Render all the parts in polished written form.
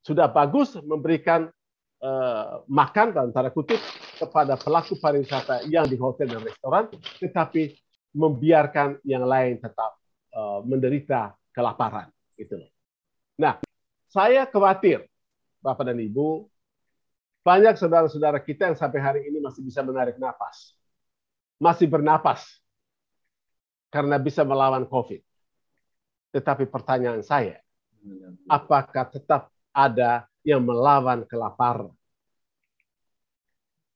sudah bagus memberikan makan dalam tanda kutip kepada pelaku pariwisata yang di hotel dan restoran, tetapi membiarkan yang lain tetap menderita kelaparan. Gitu. Nah, saya khawatir, Bapak dan Ibu, banyak saudara-saudara kita yang sampai hari ini masih bisa menarik nafas, masih bernapas, karena bisa melawan COVID. Tetapi pertanyaan saya, apakah tetap ada yang melawan kelaparan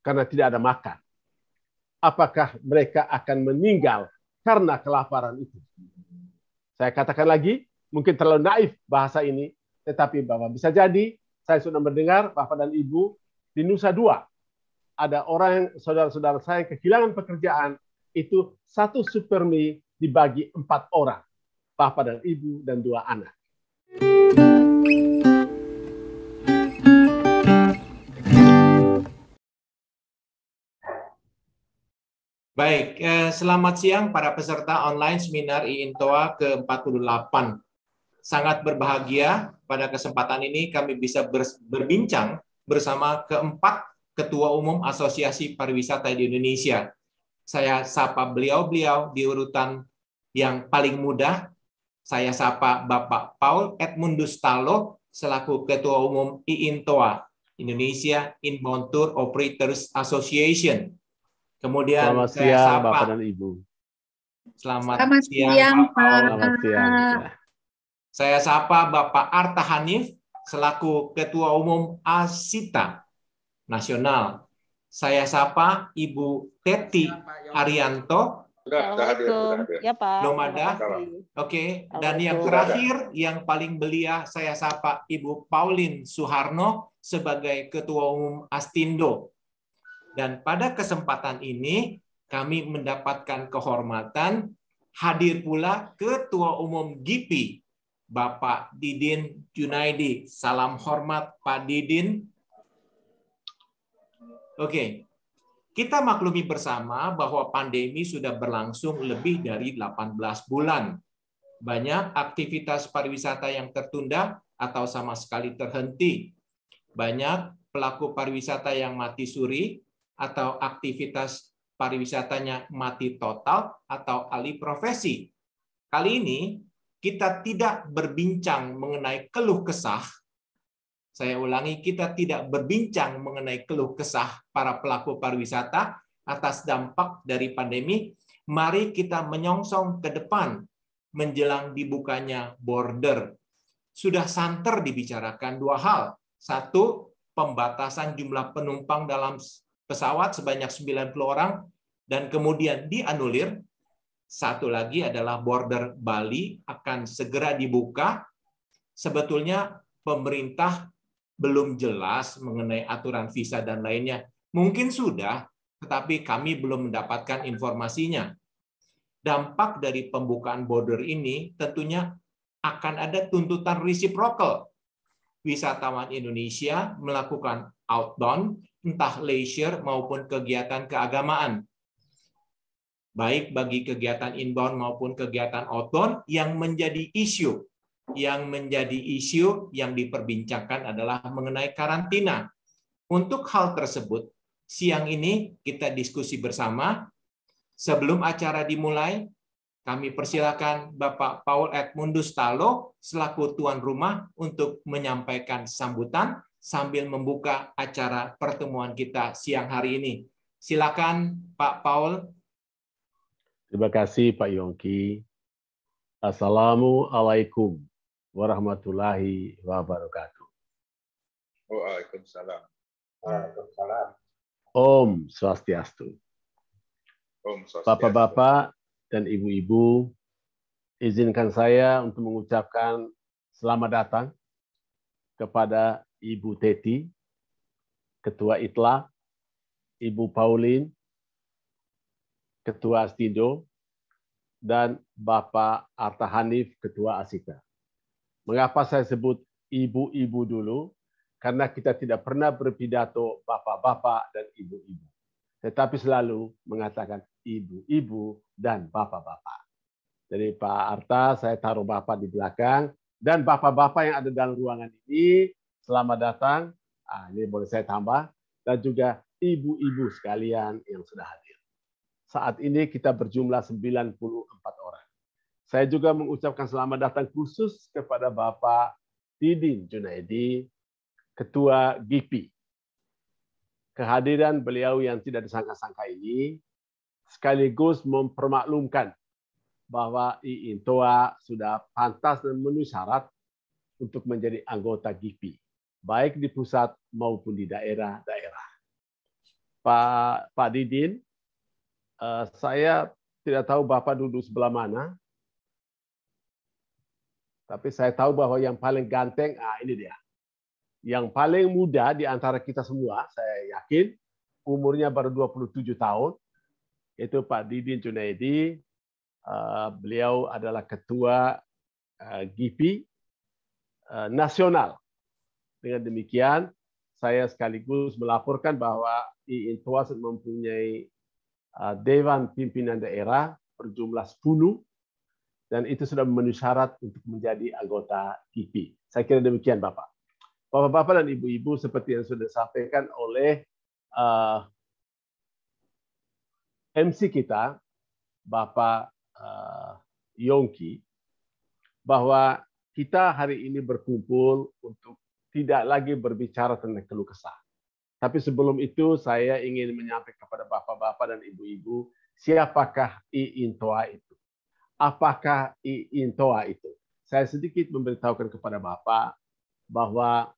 karena tidak ada makan? Apakah mereka akan meninggal karena kelaparan itu? Saya katakan lagi, mungkin terlalu naif bahasa ini, tetapi Bapak bisa jadi, saya sudah mendengar Bapak dan Ibu, di Nusa Dua, ada orang, saudara-saudara saya yang kehilangan pekerjaan, itu 1 super mie dibagi 4 orang, Bapak dan Ibu dan 2 anak. Baik, selamat siang para peserta online seminar IINTOA ke-48. Sangat berbahagia pada kesempatan ini kami bisa berbincang bersama keempat Ketua Umum Asosiasi Pariwisata di Indonesia. Saya sapa beliau-beliau di urutan yang paling muda. Saya sapa Bapak Paul Edmundus Talo selaku Ketua Umum IINTOA, Indonesia Inbound Tour Operators Association. Kemudian Selamat saya siang, sapa. Bapak dan Ibu. Selamat siang, siang Pak. Selamat siang. Saya sapa Bapak Arta Hanif selaku Ketua Umum ASITA Nasional. Saya sapa Ibu Teti Arianto. Assalamualaikum. Ya Pak. Nomada. Oke. Dan yang terakhir, yang paling belia, saya sapa Ibu Pauline Suharno sebagai Ketua Umum Astindo. Dan pada kesempatan ini, kami mendapatkan kehormatan hadir pula Ketua Umum GIPI, Bapak Didin Junaidi. Salam hormat Pak Didin. Oke, kita maklumi bersama bahwa pandemi sudah berlangsung lebih dari 18 bulan. Banyak aktivitas pariwisata yang tertunda atau sama sekali terhenti. Banyak pelaku pariwisata yang mati suri, atau aktivitas pariwisatanya mati total atau alih profesi. Kali ini kita tidak berbincang mengenai keluh kesah. Saya ulangi, kita tidak berbincang mengenai keluh kesah para pelaku pariwisata atas dampak dari pandemi. Mari kita menyongsong ke depan menjelang dibukanya border. Sudah santer dibicarakan 2 hal. 1, pembatasan jumlah penumpang dalam pesawat sebanyak 90 orang dan kemudian dianulir. 1 lagi adalah border Bali akan segera dibuka. Sebetulnya pemerintah belum jelas mengenai aturan visa dan lainnya. Mungkin sudah, tetapi kami belum mendapatkan informasinya. Dampak dari pembukaan border ini tentunya akan ada tuntutan reciprocal. Wisatawan Indonesia melakukan outbound, entah leisure maupun kegiatan keagamaan. Baik bagi kegiatan inbound maupun kegiatan outbound yang menjadi isu. Yang menjadi isu yang diperbincangkan adalah mengenai karantina. Untuk hal tersebut, siang ini kita diskusi bersama. Sebelum acara dimulai, kami persilakan Bapak Paul Edmundus Talo selaku tuan rumah untuk menyampaikan sambutan sambil membuka acara pertemuan kita siang hari ini. Silakan Pak Paul. Terima kasih Pak Yongki. Assalamualaikum warahmatullahi wabarakatuh. Waalaikumsalam. Om Swastiastu. Om Swastiastu. Bapak-bapak dan ibu-ibu, izinkan saya untuk mengucapkan selamat datang kepada Ibu Teti, Ketua ITLA, Ibu Pauline, Ketua Astindo, dan Bapak Arta Hanif, Ketua ASITA. Mengapa saya sebut ibu-ibu dulu? Karena kita tidak pernah berpidato bapak-bapak dan ibu-ibu, tetapi selalu mengatakan ibu-ibu dan bapak-bapak. Jadi Pak Arta, saya taruh bapak di belakang, dan bapak-bapak yang ada dalam ruangan ini selamat datang. Ini boleh saya tambah. Dan juga ibu-ibu sekalian yang sudah hadir. Saat ini kita berjumlah 94 orang. Saya juga mengucapkan selamat datang khusus kepada Bapak Didin Junaidi, Ketua GIPI. Kehadiran beliau yang tidak disangka-sangka ini sekaligus mempermaklumkan bahwa IINTOA sudah pantas dan memenuhi syarat untuk menjadi anggota GIPI, baik di pusat maupun di daerah-daerah. Pak Didin, saya tidak tahu Bapak duduk sebelah mana, tapi saya tahu bahwa yang paling ganteng, ini dia. Yang paling muda di antara kita semua, saya yakin, umurnya baru 27 tahun, yaitu Pak Didin Junaidi. Beliau adalah ketua GIPI nasional. Dengan demikian, saya sekaligus melaporkan bahwa IINTOA mempunyai Dewan Pimpinan Daerah berjumlah 10, dan itu sudah memenuhi syarat untuk menjadi anggota GIPI. Saya kira demikian, Bapak. Bapak-bapak dan ibu-ibu, seperti yang sudah disampaikan oleh MC kita, Bapak Yongki, bahwa kita hari ini berkumpul untuk tidak lagi berbicara tentang keluh kesah. Tapi sebelum itu saya ingin menyampaikan kepada bapak-bapak dan ibu-ibu, siapakah IINTOA itu? Apakah IINTOA itu? Saya sedikit memberitahukan kepada Bapak bahwa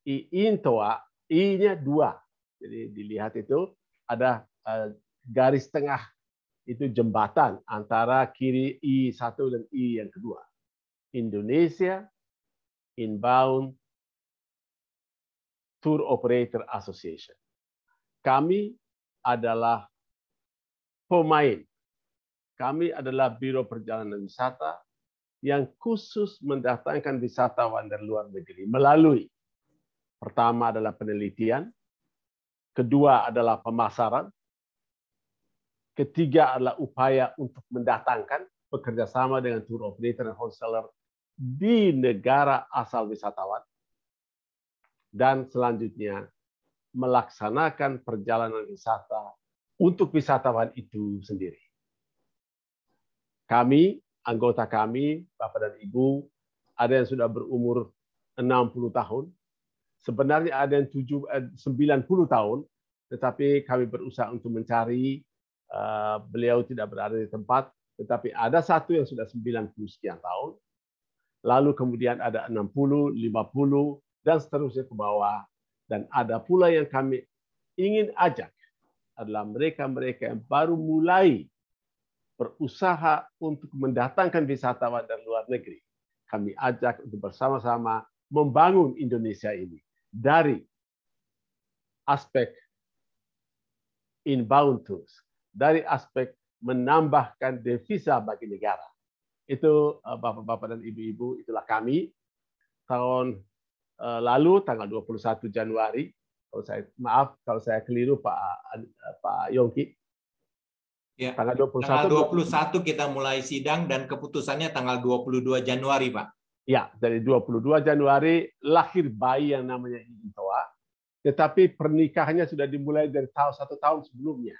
IINTOA, I-nya 2. Jadi dilihat itu ada garis tengah, itu jembatan antara kiri I1 dan I yang kedua. Indonesia Inbound Tour Operator Association. Kami adalah pemain. Kami adalah Biro Perjalanan Wisata yang khusus mendatangkan wisatawan dari luar negeri melalui, pertama adalah penelitian, kedua adalah pemasaran, ketiga adalah upaya untuk mendatangkan bekerja sama dengan tour operator dan wholesaler di negara asal wisatawan, dan selanjutnya melaksanakan perjalanan wisata untuk wisatawan itu sendiri. Kami, anggota kami, Bapak dan Ibu, ada yang sudah berumur 60 tahun, sebenarnya ada yang 90 tahun, tetapi kami berusaha untuk mencari, beliau tidak berada di tempat, tetapi ada satu yang sudah 90 sekian tahun, lalu kemudian ada 60, 50, dan seterusnya ke bawah. Dan ada pula yang kami ingin ajak adalah mereka-mereka yang baru mulai berusaha untuk mendatangkan wisatawan dari luar negeri. Kami ajak untuk bersama-sama membangun Indonesia ini dari aspek inbound tours, dari aspek menambahkan devisa bagi negara. Itu Bapak-bapak dan Ibu-ibu, itulah kami. Tahun lalu tanggal 21 Januari, maaf kalau saya keliru Pak Yongki. Ya, tanggal 21 kita mulai sidang dan keputusannya tanggal 22 Januari, Pak. Ya, dari 22 Januari lahir bayi yang namanya IINTOA, tetapi pernikahannya sudah dimulai dari satu tahun sebelumnya.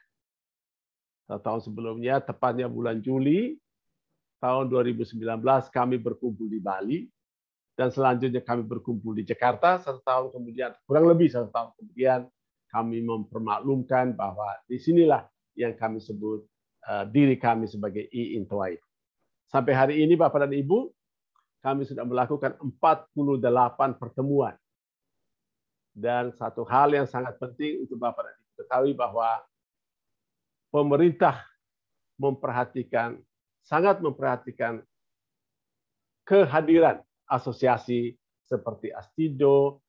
Satu tahun sebelumnya, tepatnya bulan Juli tahun 2019, kami berkumpul di Bali, dan selanjutnya kami berkumpul di Jakarta. 1 tahun kemudian, kurang lebih 1 tahun kemudian, kami mempermaklumkan bahwa disinilah yang kami sebut diri kami sebagai IINTOA. Sampai hari ini, Bapak dan Ibu, kami sudah melakukan 48 pertemuan. Dan satu hal yang sangat penting untuk Bapak dan Ibu ketahui bahwa pemerintah sangat memperhatikan kehadiran asosiasi seperti Astido,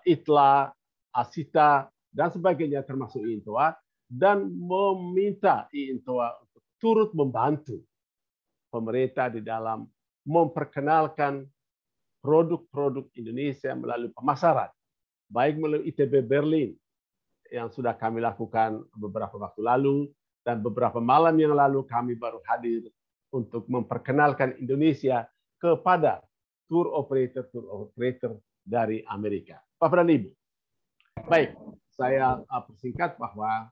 ITLA, ASITA, dan sebagainya termasuk IINTOA, dan meminta IINTOA untuk turut membantu pemerintah di dalam memperkenalkan produk-produk Indonesia melalui pemasaran, baik melalui ITB Berlin yang sudah kami lakukan beberapa waktu lalu, dan beberapa malam yang lalu kami baru hadir untuk memperkenalkan Indonesia kepada tour operator dari Amerika. Bapak dan Ibu, baik, saya persingkat bahwa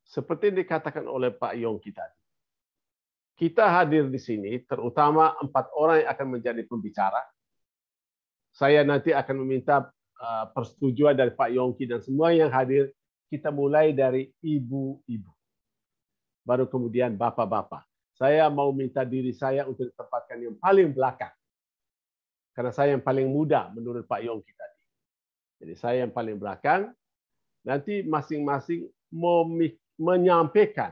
seperti dikatakan oleh Pak Yongki tadi, kita hadir di sini terutama 4 orang yang akan menjadi pembicara. Saya nanti akan meminta persetujuan dari Pak Yongki dan semua yang hadir. Kita mulai dari ibu-ibu, baru kemudian bapak-bapak. Saya mau minta diri saya untuk ditempatkan yang paling belakang, karena saya yang paling muda menurut Pak Yongki tadi. Jadi saya yang paling belakang. Nanti masing-masing menyampaikan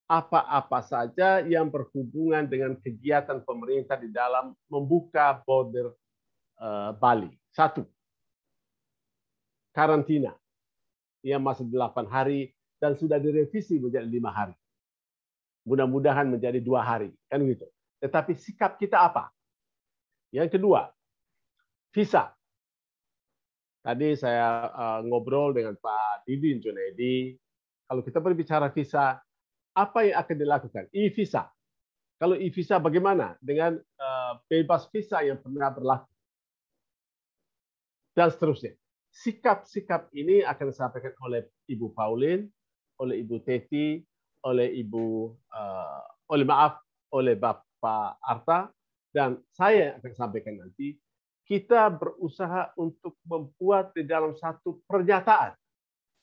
apa-apa saja yang berhubungan dengan kegiatan pemerintah di dalam membuka border Bali. 1, karantina yang masih 8 hari dan sudah direvisi menjadi 5 hari. Mudah-mudahan menjadi 2 hari, kan gitu. Tetapi sikap kita apa? Yang kedua, visa. Tadi saya ngobrol dengan Pak Didin Junaidi. Kalau kita berbicara visa, apa yang akan dilakukan? E-visa. Kalau e-visa bagaimana dengan bebas visa yang pernah berlaku? Dan seterusnya. Sikap-sikap ini akan disampaikan oleh Ibu Pauline, oleh Ibu Teti, oleh oleh Bapak Arta, dan saya akan sampaikan nanti. Kita berusaha untuk membuat di dalam satu pernyataan,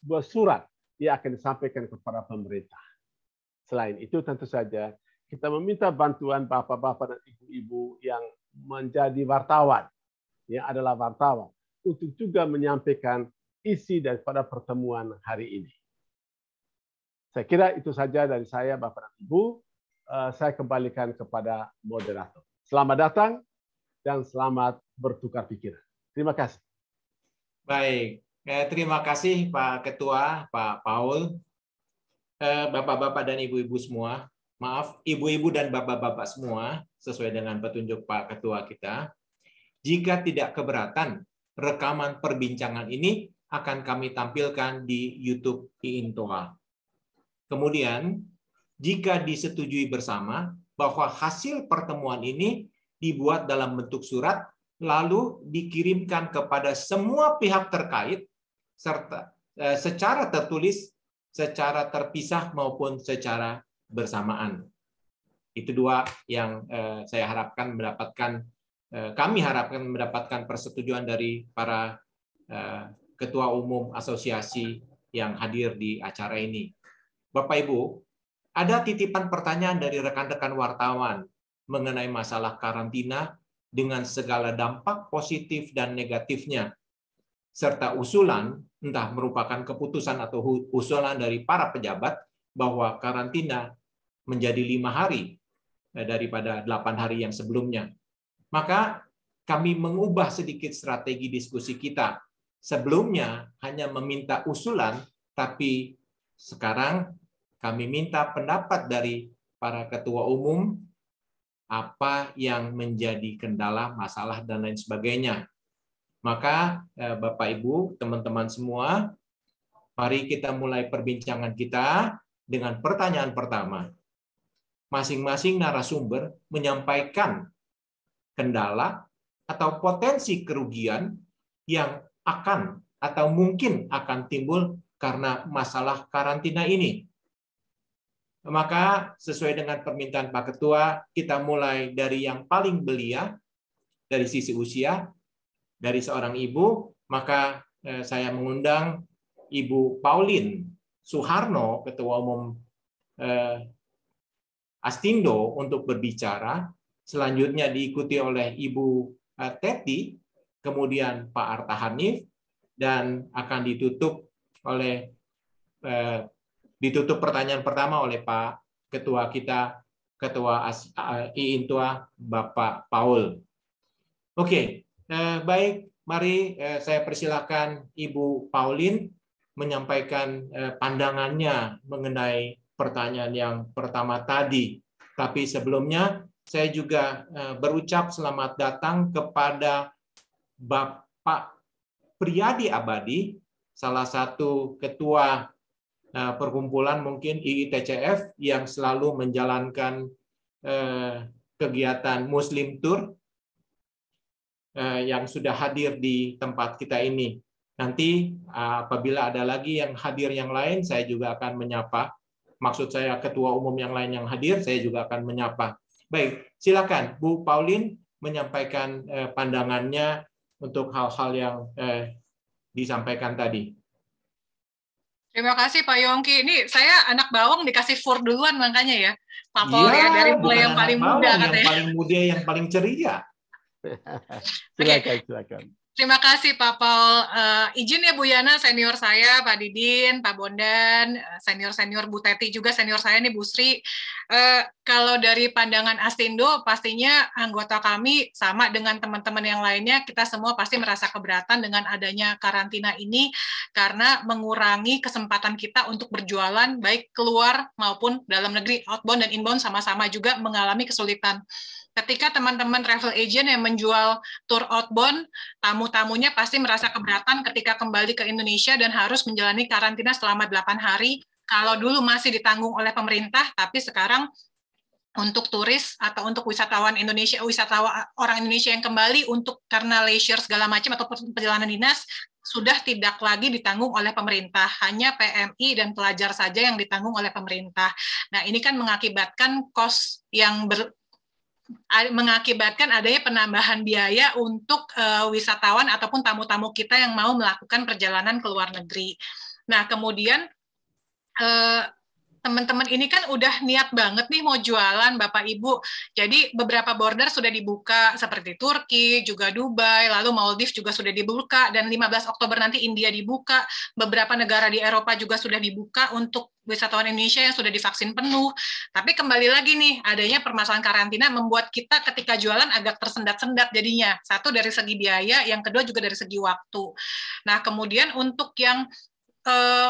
sebuah surat yang akan disampaikan kepada pemerintah. Selain itu tentu saja kita meminta bantuan bapak-bapak dan ibu-ibu yang menjadi wartawan, yang adalah wartawan, untuk juga menyampaikan isi daripada pertemuan hari ini. Saya kira itu saja dari saya, Bapak dan Ibu. Saya kembalikan kepada moderator. Selamat datang dan selamat bertukar pikiran. Terima kasih. Baik, terima kasih Pak Ketua, Pak Paul, Bapak-bapak dan Ibu-ibu semua. Maaf, Ibu-ibu dan Bapak-bapak semua, sesuai dengan petunjuk Pak Ketua kita. Jika tidak keberatan, rekaman perbincangan ini akan kami tampilkan di YouTube IINTOA. Kemudian, jika disetujui bersama bahwa hasil pertemuan ini dibuat dalam bentuk surat, lalu dikirimkan kepada semua pihak terkait, serta secara tertulis, secara terpisah maupun secara bersamaan. Itu 2 yang saya harapkan mendapatkan. Kami harapkan mendapatkan persetujuan dari para ketua umum asosiasi yang hadir di acara ini. Bapak Ibu, ada titipan pertanyaan dari rekan-rekan wartawan mengenai masalah karantina dengan segala dampak positif dan negatifnya, serta usulan, entah merupakan keputusan atau usulan dari para pejabat, bahwa karantina menjadi 5 hari daripada 8 hari yang sebelumnya. Maka kami mengubah sedikit strategi diskusi kita. Sebelumnya hanya meminta usulan, tapi sekarang kami minta pendapat dari para ketua umum, apa yang menjadi kendala, masalah, dan lain sebagainya. Maka Bapak Ibu, teman-teman semua, mari kita mulai perbincangan kita dengan pertanyaan pertama. Masing-masing narasumber menyampaikan kendala atau potensi kerugian yang akan atau mungkin akan timbul karena masalah karantina ini. Maka sesuai dengan permintaan Pak Ketua, kita mulai dari yang paling belia, dari sisi usia, dari seorang ibu. Maka saya mengundang Ibu Pauline Suharno, Ketua Umum Astindo, untuk berbicara. Selanjutnya diikuti oleh Ibu Teti, kemudian Pak Arta Hanif, dan akan ditutup pertanyaan pertama oleh Pak Ketua kita, Ketua IINTOA, Bapak Paul. Oke, baik, mari saya persilakan Ibu Pauline menyampaikan pandangannya mengenai pertanyaan yang pertama tadi. Tapi sebelumnya, saya juga berucap selamat datang kepada Bapak Priyadi Abadi, salah satu ketua perkumpulan mungkin IITCF yang selalu menjalankan kegiatan Muslim Tour. yang sudah hadir di tempat kita ini. Nanti apabila ada lagi yang hadir yang lain, saya juga akan menyapa. Maksud saya ketua umum yang lain yang hadir, saya juga akan menyapa. Baik, silakan Bu Pauline menyampaikan pandangannya untuk hal-hal yang disampaikan tadi. Terima kasih Pak Yongki. Ini saya anak bawang dikasih fur duluan makanya ya. Pak Paul ya, dari mulai yang paling muda katanya. Yang paling muda, yang paling ceria. Silakan. Terima kasih Pak Paul. Izin ya Bu Yana, senior saya, Pak Didin, Pak Bondan, senior-senior Bu Teti juga, senior saya nih Bu Sri. Kalau dari pandangan Astindo, pastinya anggota kami sama dengan teman-teman yang lainnya, kita semua pasti merasa keberatan dengan adanya karantina ini, karena mengurangi kesempatan kita untuk berjualan, baik keluar maupun dalam negeri, outbound dan inbound sama-sama juga mengalami kesulitan. Ketika teman-teman travel agent yang menjual tour outbound, tamu-tamunya pasti merasa keberatan ketika kembali ke Indonesia dan harus menjalani karantina selama 8 hari. Kalau dulu masih ditanggung oleh pemerintah, tapi sekarang untuk turis atau untuk wisatawan Indonesia, wisatawan orang Indonesia yang kembali untuk karena leisure segala macam atau perjalanan dinas, sudah tidak lagi ditanggung oleh pemerintah, hanya PMI dan pelajar saja yang ditanggung oleh pemerintah. Nah, ini kan mengakibatkan cost yang mengakibatkan adanya penambahan biaya untuk wisatawan ataupun tamu-tamu kita yang mau melakukan perjalanan ke luar negeri. Nah, kemudian teman-teman ini kan udah niat banget nih mau jualan Bapak Ibu. Jadi beberapa border sudah dibuka seperti Turki, juga Dubai, lalu Maldives juga sudah dibuka, dan 15 Oktober nanti India dibuka. Beberapa negara di Eropa juga sudah dibuka untuk wisatawan Indonesia yang sudah divaksin penuh. Tapi kembali lagi nih, adanya permasalahan karantina membuat kita ketika jualan agak tersendat-sendat jadinya. Satu dari segi biaya, yang kedua juga dari segi waktu. Nah, kemudian untuk yang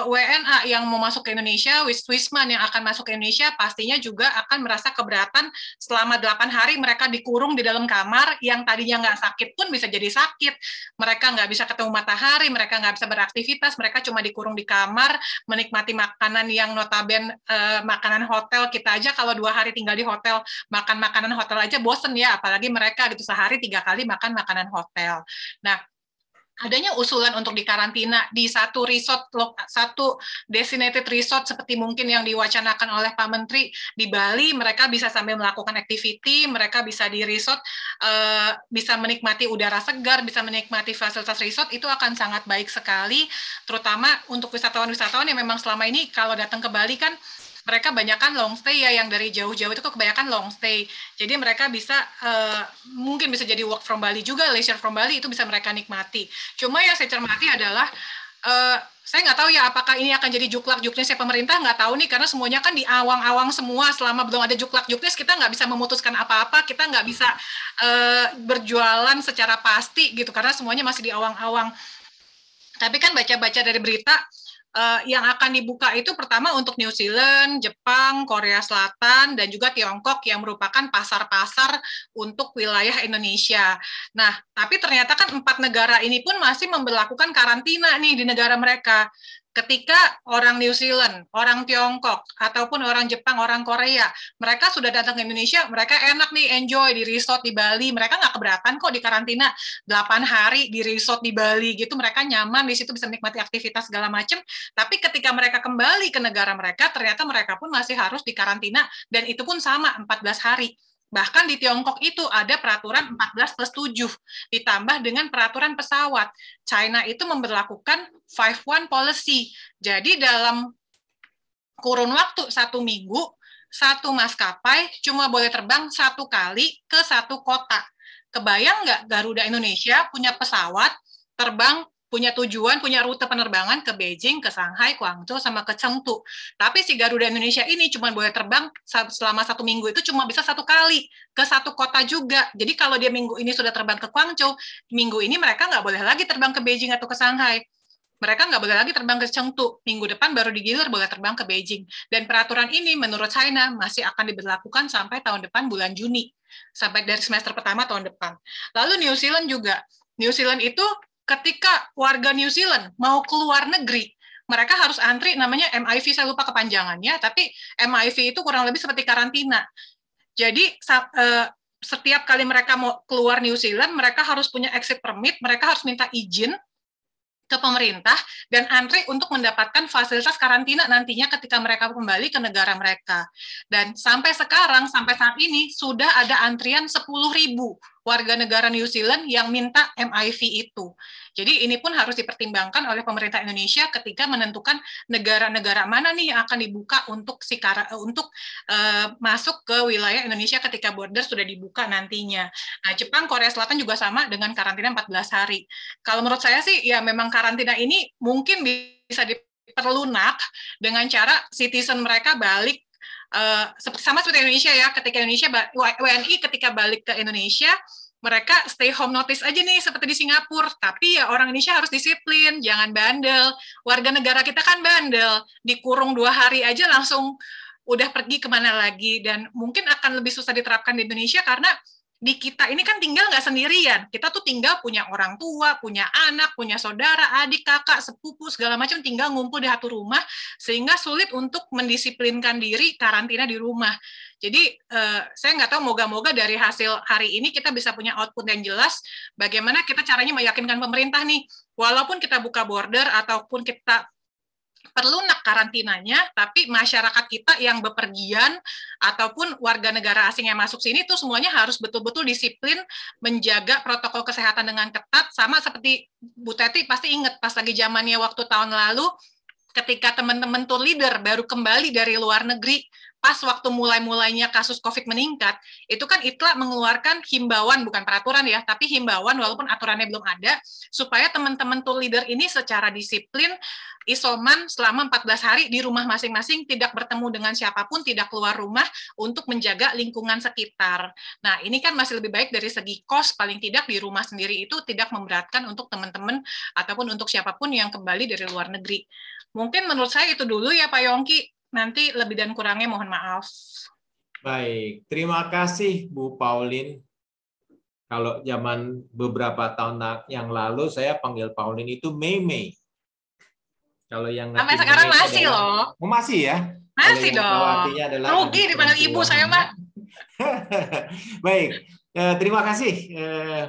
WNA yang mau masuk ke Indonesia, Wisman yang akan masuk ke Indonesia, pastinya juga akan merasa keberatan selama 8 hari mereka dikurung di dalam kamar, yang tadinya nggak sakit pun bisa jadi sakit. Mereka nggak bisa ketemu matahari, mereka nggak bisa beraktivitas, mereka cuma dikurung di kamar, menikmati makanan yang notaben makanan hotel. Kita aja kalau 2 hari tinggal di hotel, makan makanan hotel aja bosen ya, apalagi mereka gitu sehari 3 kali makan makanan hotel. Nah, adanya usulan untuk dikarantina di satu resort, satu designated resort seperti mungkin yang diwacanakan oleh Pak Menteri di Bali, mereka bisa sambil melakukan activity, mereka bisa di resort, bisa menikmati udara segar, bisa menikmati fasilitas resort, itu akan sangat baik sekali, terutama untuk wisatawan-wisatawan yang memang selama ini kalau datang ke Bali kan, mereka kebanyakan long stay ya, yang dari jauh-jauh itu kebanyakan long stay. Jadi mereka bisa, mungkin bisa jadi work from Bali juga, leisure from Bali, itu bisa mereka nikmati. Cuma yang saya cermati adalah, saya nggak tahu ya apakah ini akan jadi juklak-juknis pemerintah, nggak tahu nih, karena semuanya kan di awang-awang semua, selama belum ada juklak-juknis, kita nggak bisa memutuskan apa-apa, kita nggak bisa berjualan secara pasti gitu, karena semuanya masih di awang-awang. Tapi kan baca-baca dari berita, yang akan dibuka itu pertama untuk New Zealand, Jepang, Korea Selatan, dan juga Tiongkok yang merupakan pasar-pasar untuk wilayah Indonesia. Nah, tapi ternyata kan 4 negara ini pun masih memberlakukan karantina nih di negara mereka. Ketika orang New Zealand, orang Tiongkok, ataupun orang Jepang, orang Korea, mereka sudah datang ke Indonesia, mereka enak nih enjoy di resort di Bali, mereka nggak keberatan kok di karantina 8 hari di resort di Bali gitu, mereka nyaman di situ bisa menikmati aktivitas segala macam, tapi ketika mereka kembali ke negara mereka, ternyata mereka pun masih harus dikarantina, dan itu pun sama 14 hari. Bahkan di Tiongkok itu ada peraturan 14+7, ditambah dengan peraturan pesawat. China itu memberlakukan 5-1 policy. Jadi dalam kurun waktu 1 minggu, 1 maskapai cuma boleh terbang 1 kali ke 1 kota. Kebayang nggak Garuda Indonesia punya pesawat, terbang, punya tujuan, punya rute penerbangan ke Beijing, ke Shanghai, Guangzhou, sama ke Chengdu. Tapi si Garuda Indonesia ini cuma boleh terbang selama 1 minggu itu cuma bisa 1 kali ke 1 kota juga. Jadi kalau dia minggu ini sudah terbang ke Guangzhou, minggu ini mereka nggak boleh lagi terbang ke Beijing atau ke Shanghai. Mereka nggak boleh lagi terbang ke Chengdu. Minggu depan baru digilir boleh terbang ke Beijing. Dan peraturan ini menurut China masih akan diberlakukan sampai tahun depan bulan Juni. Sampai dari semester pertama tahun depan. Lalu New Zealand juga. New Zealand itu ketika warga New Zealand mau keluar negeri, mereka harus antri namanya MIV, saya lupa kepanjangannya, tapi MIV itu kurang lebih seperti karantina. Jadi setiap kali mereka mau keluar New Zealand, mereka harus punya exit permit, mereka harus minta izin ke pemerintah dan antri untuk mendapatkan fasilitas karantina nantinya ketika mereka kembali ke negara mereka. Dan sampai sekarang, sampai saat ini, sudah ada antrian 10.000 warga negara New Zealand yang minta MIV itu. Jadi ini pun harus dipertimbangkan oleh pemerintah Indonesia ketika menentukan negara-negara mana nih yang akan dibuka untuk masuk ke wilayah Indonesia ketika border sudah dibuka nantinya. Nah, Jepang, Korea Selatan juga sama dengan karantina 14 hari. Kalau menurut saya sih, ya memang karantina ini mungkin bisa diperlunak dengan cara citizen mereka balik sama seperti Indonesia ya, ketika WNI ketika balik ke Indonesia, mereka stay home notice aja nih seperti di Singapura, tapi ya orang Indonesia harus disiplin, jangan bandel. Warga negara kita kan bandel, dikurung 2 hari aja langsung udah pergi kemana lagi, dan mungkin akan lebih susah diterapkan di Indonesia karena di kita ini kan tinggal nggak sendirian, kita tuh tinggal punya orang tua, punya anak, punya saudara, adik, kakak, sepupu, segala macam tinggal ngumpul di satu rumah, sehingga sulit untuk mendisiplinkan diri karantina di rumah. Jadi saya nggak tahu, moga-moga dari hasil hari ini kita bisa punya output yang jelas, bagaimana kita caranya meyakinkan pemerintah nih, walaupun kita buka border ataupun kita perlu karantinanya, tapi masyarakat kita yang bepergian ataupun warga negara asing yang masuk sini itu semuanya harus betul-betul disiplin menjaga protokol kesehatan dengan ketat, sama seperti Bu Teti pasti ingat pas lagi zamannya waktu tahun lalu ketika teman-teman tour leader baru kembali dari luar negeri, pas waktu mulai-mulainya kasus COVID meningkat, itu kan ITLA mengeluarkan himbauan, bukan peraturan ya, tapi himbauan walaupun aturannya belum ada, supaya teman-teman tour leader ini secara disiplin isoman selama 14 hari di rumah masing-masing, tidak bertemu dengan siapapun, tidak keluar rumah untuk menjaga lingkungan sekitar. Nah, ini kan masih lebih baik dari segi cost, paling tidak di rumah sendiri itu tidak memberatkan untuk teman-teman ataupun untuk siapapun yang kembali dari luar negeri. Mungkin menurut saya itu dulu ya Pak Yongki, nanti lebih dan kurangnya mohon maaf. Baik, terima kasih Bu Pauline. Kalau zaman beberapa tahun yang lalu saya panggil Pauline itu Mei. Kalau yang sampai sekarang masih adalah, loh. Oh, masih ya? Masih dong. Artinya adalah rugi dipanggil ibu saya, Pak. Baik, terima kasih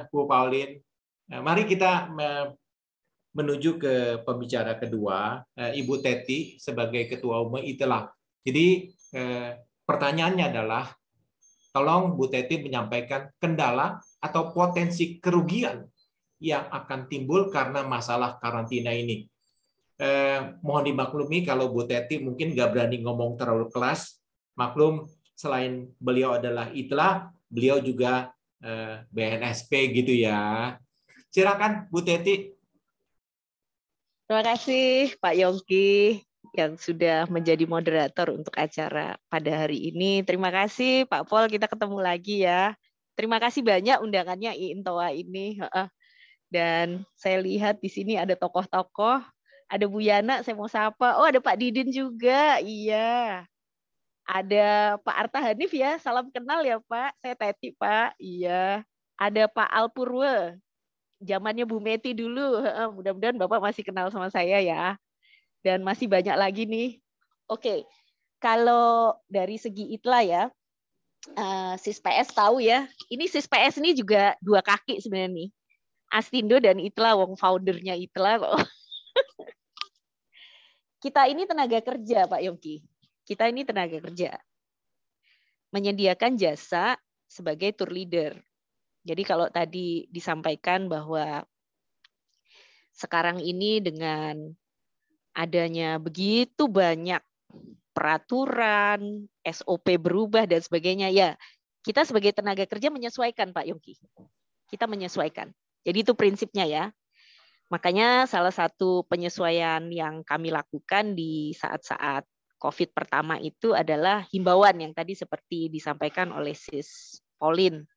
Bu Pauline. Mari kita menuju ke pembicara kedua, Ibu Teti sebagai Ketua Umum ITLA. Jadi pertanyaannya adalah, tolong Bu Teti menyampaikan kendala atau potensi kerugian yang akan timbul karena masalah karantina ini. Mohon dimaklumi kalau Bu Teti mungkin nggak berani ngomong terlalu keras. Maklum, selain beliau adalah ITLA, beliau juga BNSP gitu ya. Silakan Bu Teti. Terima kasih Pak Yongki yang sudah menjadi moderator untuk acara pada hari ini. Terima kasih Pak Pol, kita ketemu lagi ya. Terima kasih banyak undangannya IINTOA ini. Dan saya lihat di sini ada tokoh-tokoh, ada Bu Yana, saya mau sapa. Oh, ada Pak Didin juga. Iya. Ada Pak Arta Hanif ya, salam kenal ya Pak. Saya Teti Pak. Iya. Ada Pak Alpurwe. Zamannya Bu Meti dulu, mudah-mudahan Bapak masih kenal sama saya ya. Dan masih banyak lagi nih. Oke, kalau dari segi ITLA ya, SIS-PS tahu ya, ini SIS-PS ini juga 2 kaki sebenarnya nih. Astindo dan ITLA, wong foundernya ITLA kok. Kita ini tenaga kerja Pak Yongki, kita ini tenaga kerja. Menyediakan jasa sebagai tour leader. Jadi kalau tadi disampaikan bahwa sekarang ini dengan adanya begitu banyak peraturan, SOP berubah dan sebagainya, ya kita sebagai tenaga kerja menyesuaikan Pak Yongki. Kita menyesuaikan. Jadi itu prinsipnya ya. Makanya salah satu penyesuaian yang kami lakukan di saat-saat COVID pertama itu adalah himbauan yang tadi seperti disampaikan oleh Sis Pauline.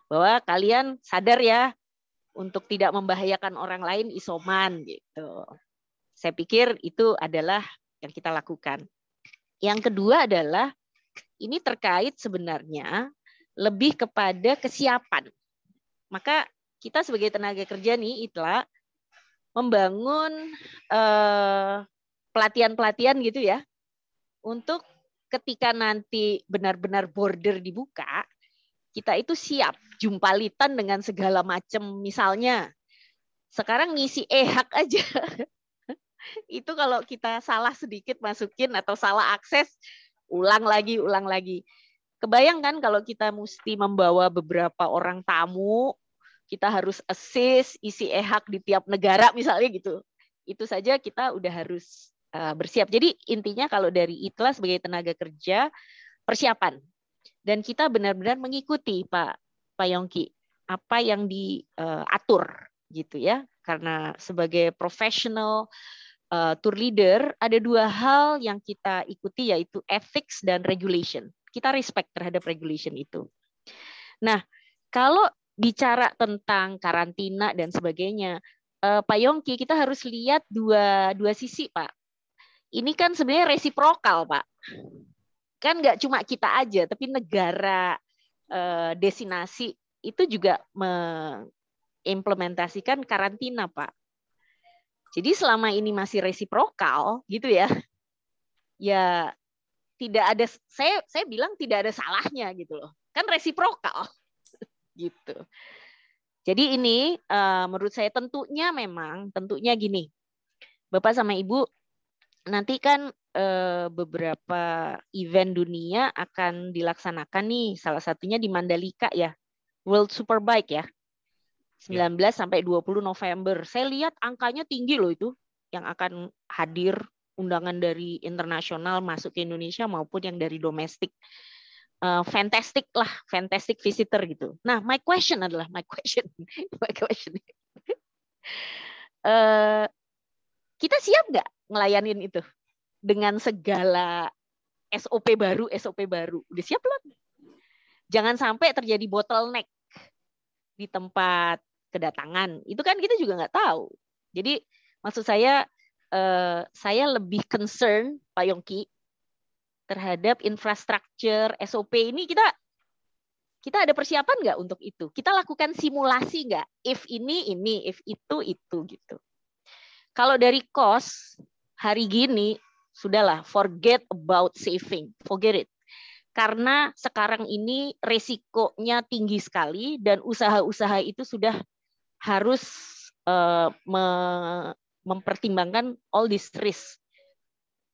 Bahwa kalian sadar ya untuk tidak membahayakan orang lain isoman gitu. Saya pikir itu adalah yang kita lakukan. Yang kedua adalah ini terkait sebenarnya lebih kepada kesiapan. Maka kita sebagai tenaga kerja nih ITLA membangun pelatihan-pelatihan gitu ya untuk ketika nanti benar-benar border dibuka, kita itu siap jumpalitan dengan segala macam, misalnya sekarang ngisi e-hak aja. Itu kalau kita salah sedikit masukin atau salah akses, ulang lagi. Kebayang kan kalau kita mesti membawa beberapa orang tamu, kita harus assist isi e-hak di tiap negara misalnya gitu. Itu saja kita udah harus bersiap. Jadi intinya kalau dari ITLA sebagai tenaga kerja, persiapan. Dan kita benar-benar mengikuti Pak Yongki apa yang diatur gitu ya. Karena sebagai professional tour leader ada dua hal yang kita ikuti, yaitu ethics dan regulation. Kita respect terhadap regulation itu. Nah, kalau bicara tentang karantina dan sebagainya, Pak Yongki, kita harus lihat dua sisi, Pak. Ini kan sebenarnya resiprokal, Pak. Kan nggak cuma kita aja, tapi negara destinasi itu juga mengimplementasikan karantina, Pak. Jadi selama ini masih resiprokal, gitu ya, ya tidak ada, saya bilang tidak ada salahnya gitu loh, kan resiprokal, gitu. Jadi ini menurut saya tentunya gini, Bapak sama Ibu, nanti kan beberapa event dunia akan dilaksanakan nih, salah satunya di Mandalika ya, World Superbike ya, 19 sampai 20 November. Saya lihat angkanya tinggi loh itu, yang akan hadir undangan dari internasional masuk ke Indonesia maupun yang dari domestik. Fantastic visitor gitu. Nah, my question kita siap nggak ngelayanin itu dengan segala SOP baru? Udah siap belum? Jangan sampai terjadi bottleneck di tempat kedatangan. Itu kan kita juga nggak tahu. Jadi maksud saya lebih concern, Pak Yongki, terhadap infrastruktur SOP ini. Kita ada persiapan nggak untuk itu? Kita lakukan simulasi nggak? If ini, if itu gitu. Kalau dari cost, hari gini, sudahlah, forget about saving. Forget it. Karena sekarang ini resikonya tinggi sekali dan usaha-usaha itu sudah harus mempertimbangkan all this risk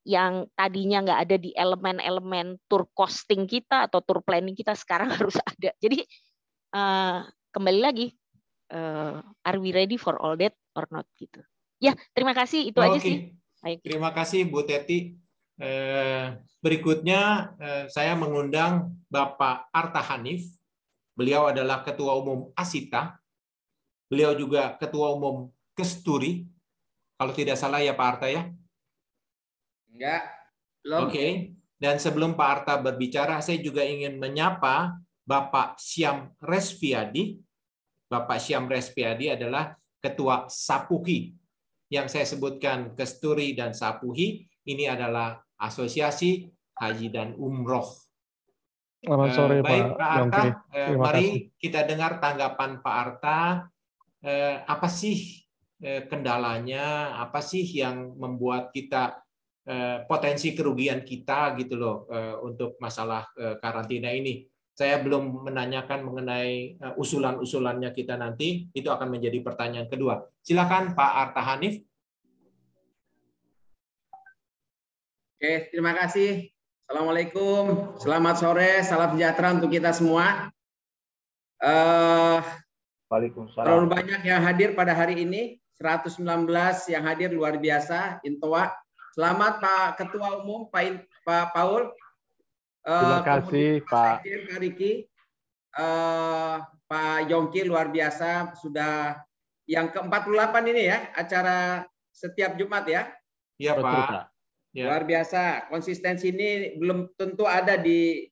yang tadinya nggak ada di elemen-elemen tour costing kita atau tour planning kita, sekarang harus ada. Jadi kembali lagi, are we ready for all that or not gitu. Ya, terima kasih, itu aja sih. Terima kasih Bu Teti. Berikutnya saya mengundang Bapak Arta Hanif. Beliau adalah Ketua Umum Asita. Beliau juga Ketua Umum Kesturi. Kalau tidak salah ya Pak Arta ya? Enggak. Belum. Oke. Dan sebelum Pak Arta berbicara, saya juga ingin menyapa Bapak Syam Resviadi. Bapak Syam Resviadi adalah Ketua Sapuhi. Yang saya sebutkan Kesturi dan Sapuhi, ini adalah Asosiasi Haji dan Umroh. Selamat sore, baik, Pak Arta, mari kasih. kita dengar tanggapan Pak Arta. Apa sih kendalanya? Apa sih yang membuat kita potensi kerugian kita gitu loh untuk masalah karantina ini? Saya belum menanyakan mengenai usulan-usulannya kita nanti, itu akan menjadi pertanyaan kedua. Silakan Pak Arta Hanif. Oke, terima kasih. Assalamualaikum, selamat sore, salam sejahtera untuk kita semua. Waalaikumsalam. Terlalu banyak yang hadir pada hari ini, 119 yang hadir luar biasa, Intoa. Selamat Pak Ketua Umum, Pak Paul. Terima kasih Pak Riki, Pak Yongki luar biasa, sudah yang ke-48 ini ya, acara setiap Jumat ya. Iya Pak. Ya. Luar biasa, konsistensi ini belum tentu ada di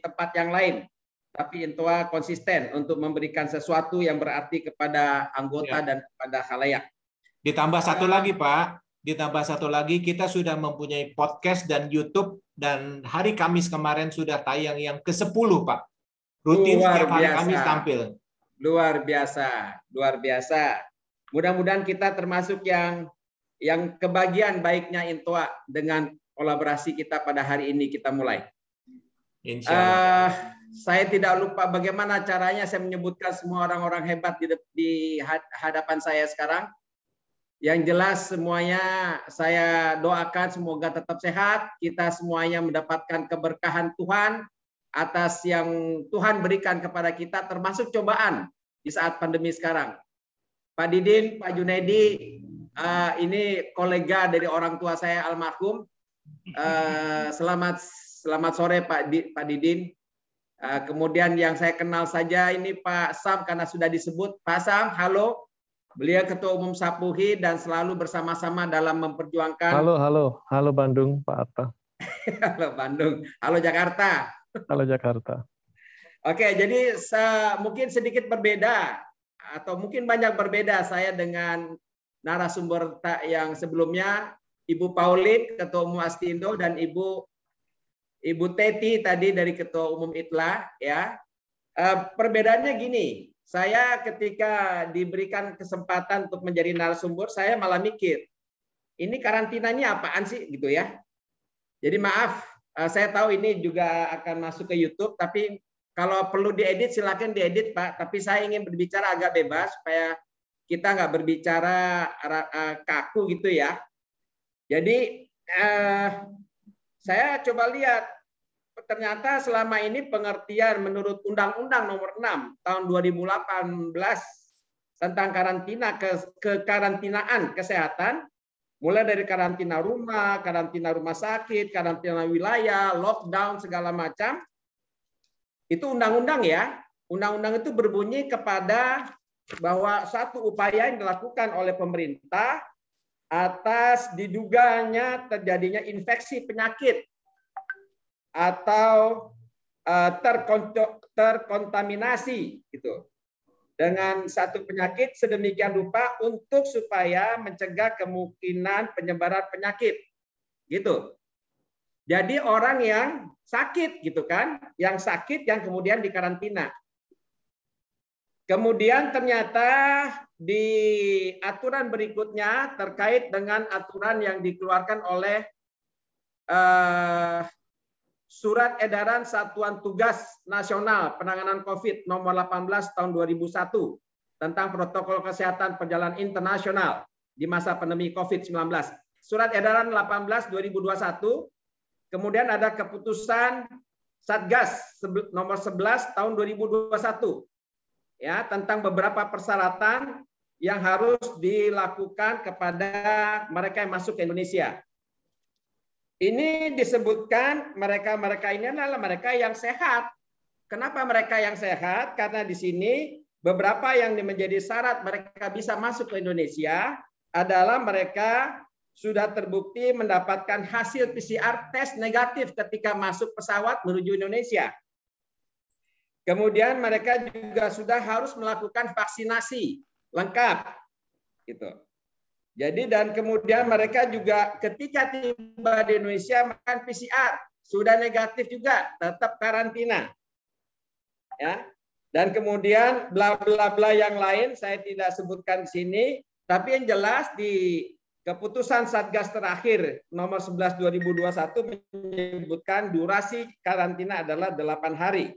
tempat yang lain, tapi Intoa konsisten untuk memberikan sesuatu yang berarti kepada anggota dan kepada khalayak. Ditambah satu lagi Pak. Ditambah satu lagi, kita sudah mempunyai podcast dan YouTube, dan hari Kamis kemarin sudah tayang yang ke-10, Pak. Rutin setiap hari Kamis tampil. Luar biasa, luar biasa. Mudah-mudahan kita termasuk yang kebagian baiknya Intoa dengan kolaborasi kita pada hari ini kita mulai. Insya Allah. Saya tidak lupa bagaimana caranya saya menyebutkan semua orang-orang hebat di hadapan saya sekarang. Yang jelas semuanya saya doakan semoga tetap sehat, kita semuanya mendapatkan keberkahan Tuhan atas yang Tuhan berikan kepada kita, termasuk cobaan di saat pandemi sekarang. Pak Didin, Pak Junaidi, ini kolega dari orang tua saya almarhum. Selamat sore Pak Didin. Kemudian yang saya kenal saja ini Pak Sam karena sudah disebut. Pak Sam, halo. Beliau Ketua Umum Sapuhi dan selalu bersama-sama dalam memperjuangkan. Halo Bandung, Pak Atta. Halo Bandung, halo Jakarta. Halo Jakarta. Oke, jadi mungkin sedikit berbeda atau mungkin banyak berbeda saya dengan narasumber yang sebelumnya, Ibu Pauline, Ketua Umum Astindo, dan Ibu Teti tadi dari Ketua Umum ITLA. Ya, perbedaannya gini. Saya ketika diberikan kesempatan untuk menjadi narasumber, saya malah mikir, ini karantinanya apaan sih gitu ya. Jadi maaf, saya tahu ini juga akan masuk ke YouTube, tapi kalau perlu diedit silakan diedit Pak. Tapi saya ingin berbicara agak bebas supaya kita nggak berbicara kaku gitu ya. Jadi saya coba lihat. Ternyata selama ini pengertian menurut Undang-Undang Nomor 6 Tahun 2018 tentang karantina kekarantinaan kesehatan, mulai dari karantina rumah sakit, karantina wilayah, lockdown segala macam, itu undang-undang ya. Undang-undang itu berbunyi kepada bahwa satu upaya yang dilakukan oleh pemerintah atas diduganya terjadinya infeksi penyakit atau terkontaminasi gitu dengan satu penyakit sedemikian rupa untuk supaya mencegah kemungkinan penyebaran penyakit gitu. Jadi orang yang sakit gitu kan, yang sakit yang kemudian dikarantina. Kemudian ternyata di aturan berikutnya terkait dengan aturan yang dikeluarkan oleh Surat Edaran Satuan Tugas Nasional Penanganan COVID Nomor 18 Tahun 2001 tentang protokol kesehatan perjalanan internasional di masa pandemi COVID-19. Surat Edaran 18 2021, kemudian ada keputusan Satgas Nomor 11 Tahun 2021 ya tentang beberapa persyaratan yang harus dilakukan kepada mereka yang masuk ke Indonesia. Ini disebutkan mereka-mereka ini adalah mereka yang sehat. Kenapa mereka yang sehat? Karena di sini beberapa yang menjadi syarat mereka bisa masuk ke Indonesia adalah mereka sudah terbukti mendapatkan hasil PCR tes negatif ketika masuk pesawat menuju Indonesia. Kemudian mereka juga sudah harus melakukan vaksinasi lengkap. Gitu. Jadi dan kemudian mereka juga ketika tiba di Indonesia makan PCR sudah negatif juga, tetap karantina. Ya. Dan kemudian bla bla bla yang lain saya tidak sebutkan di sini, tapi yang jelas di keputusan Satgas terakhir nomor 11 2021 menyebutkan durasi karantina adalah 8 hari.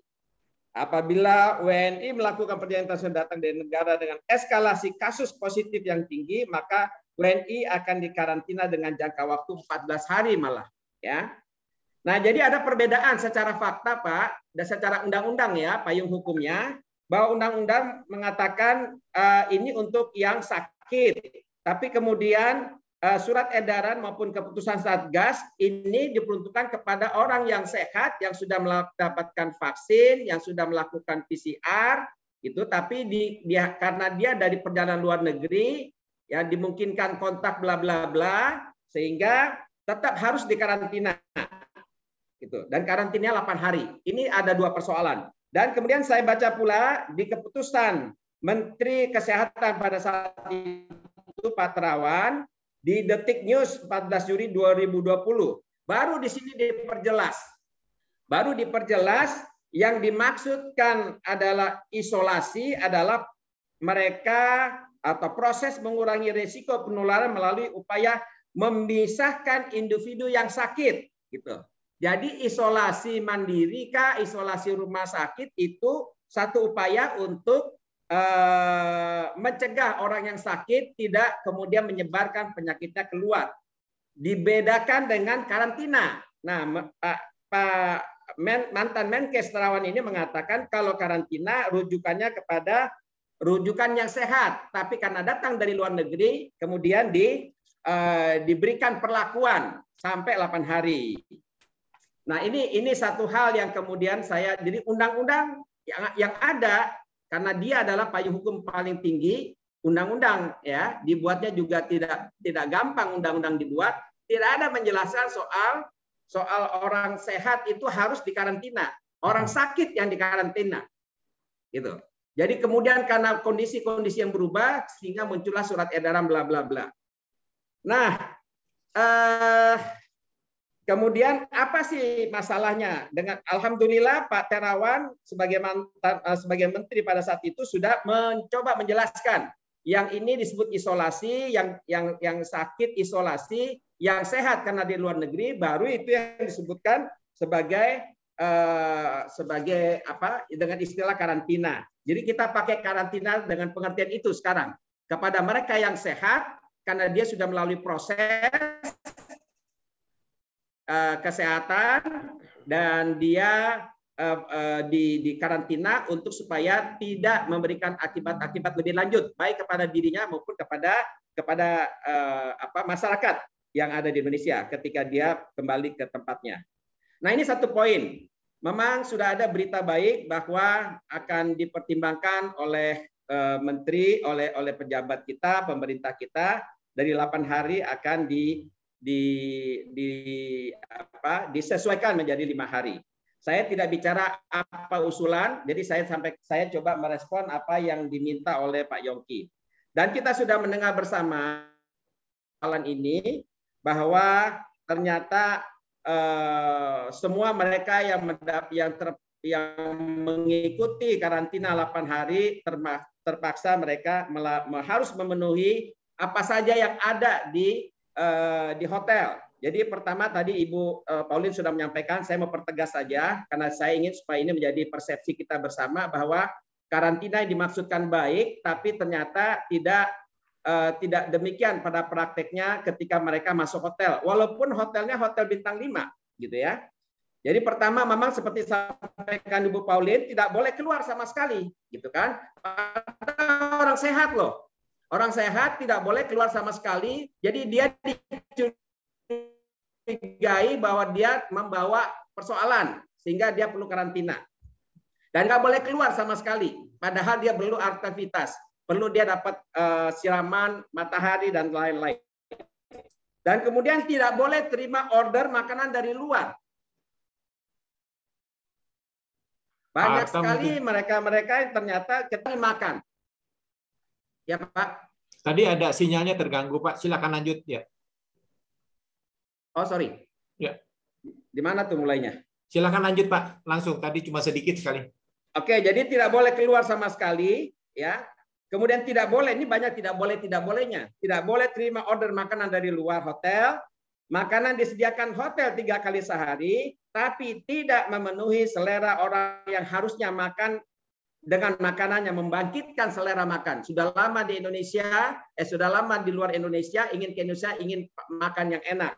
Apabila WNI melakukan perjalanan internasional datang dari negara dengan eskalasi kasus positif yang tinggi, maka WNI akan dikarantina dengan jangka waktu 14 hari malah, ya. Nah, jadi ada perbedaan secara fakta, Pak, dan secara undang-undang ya, payung hukumnya, bahwa undang-undang mengatakan ini untuk yang sakit, tapi kemudian surat edaran maupun keputusan Satgas ini diperuntukkan kepada orang yang sehat, yang sudah mendapatkan vaksin, yang sudah melakukan PCR, gitu. Tapi karena dia dari perjalanan luar negeri, ya dimungkinkan kontak bla bla bla, sehingga tetap harus dikarantina, gitu. Dan karantinanya 8 hari. Ini ada 2 persoalan. Dan kemudian saya baca pula di keputusan Menteri Kesehatan pada saat itu Pak Terawan di Detik News 14 Juli 2020. Baru di sini diperjelas. Baru diperjelas yang dimaksudkan adalah isolasi adalah mereka atau proses mengurangi risiko penularan melalui upaya memisahkan individu yang sakit, gitu. Jadi isolasi mandiri kah, isolasi rumah sakit itu satu upaya untuk mencegah orang yang sakit tidak kemudian menyebarkan penyakitnya keluar. Dibedakan dengan karantina. Nah, mantan Menkes Terawan ini mengatakan kalau karantina rujukannya kepada rujukan yang sehat, tapi karena datang dari luar negeri kemudian diberikan perlakuan sampai 8 hari. Nah, ini satu hal yang kemudian jadi undang-undang yang ada, karena dia adalah payung hukum paling tinggi, undang-undang ya, dibuatnya juga tidak gampang undang-undang dibuat, tidak ada menjelaskan soal orang sehat itu harus dikarantina, orang sakit yang dikarantina. Gitu. Jadi kemudian karena kondisi-kondisi yang berubah sehingga muncullah surat edaran bla bla bla. Nah, kemudian apa sih masalahnya? Dengan alhamdulillah Pak Terawan sebagai menteri pada saat itu sudah mencoba menjelaskan yang ini disebut isolasi, yang sakit isolasi, yang sehat karena di luar negeri baru itu yang disebutkan sebagai apa dengan istilah karantina. Jadi kita pakai karantina dengan pengertian itu sekarang kepada mereka yang sehat karena dia sudah melalui proses kesehatan dan dia di karantina untuk supaya tidak memberikan akibat-akibat lebih lanjut baik kepada dirinya maupun kepada masyarakat yang ada di Indonesia ketika dia kembali ke tempatnya. Nah, ini satu poin. Memang sudah ada berita baik bahwa akan dipertimbangkan oleh menteri, oleh pejabat kita, pemerintah kita dari 8 hari akan disesuaikan menjadi 5 hari. Saya tidak bicara apa usulan, jadi saya coba merespon apa yang diminta oleh Pak Yongki. Dan kita sudah mendengar bersama soalan ini bahwa ternyata semua mereka yang mengikuti karantina 8 hari terpaksa mereka harus memenuhi apa saja yang ada di hotel. Jadi pertama tadi Ibu Pauline sudah menyampaikan, saya mau pertegas saja karena saya ingin supaya ini menjadi persepsi kita bersama bahwa karantina yang dimaksudkan baik, tapi ternyata tidak demikian pada prakteknya ketika mereka masuk hotel. Walaupun hotelnya hotel bintang 5, gitu ya. Jadi pertama memang seperti sampaikan Ibu Pauline tidak boleh keluar sama sekali, gitu kan? Orang sehat loh. Orang sehat tidak boleh keluar sama sekali. Jadi dia dicurigai bahwa dia membawa persoalan sehingga dia perlu karantina. Dan nggak boleh keluar sama sekali. Padahal dia perlu aktivitas. Perlu dia dapat siraman matahari dan lain-lain. Dan kemudian tidak boleh terima order makanan dari luar. Banyak sekali mereka-mereka yang ternyata kita makan. Ya Pak. Tadi ada sinyalnya terganggu Pak. Silakan lanjut ya. Oh sorry. Ya. Di mana tuh mulainya? Silakan lanjut Pak. Langsung tadi cuma sedikit sekali. Oke, jadi tidak boleh keluar sama sekali, ya. Kemudian tidak boleh, ini banyak tidak bolehnya. Tidak boleh terima order makanan dari luar hotel. Makanan disediakan hotel 3 kali sehari, tapi tidak memenuhi selera orang yang harusnya makan dengan makanan yang membangkitkan selera makan. Sudah lama di Indonesia, sudah lama di luar Indonesia, ingin ke Indonesia, ingin makan yang enak.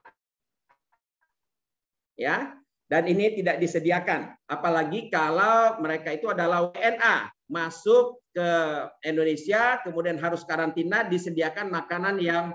Ya, dan ini tidak disediakan. Apalagi kalau mereka itu adalah WNA, masuk ke Indonesia, kemudian harus karantina, disediakan makanan yang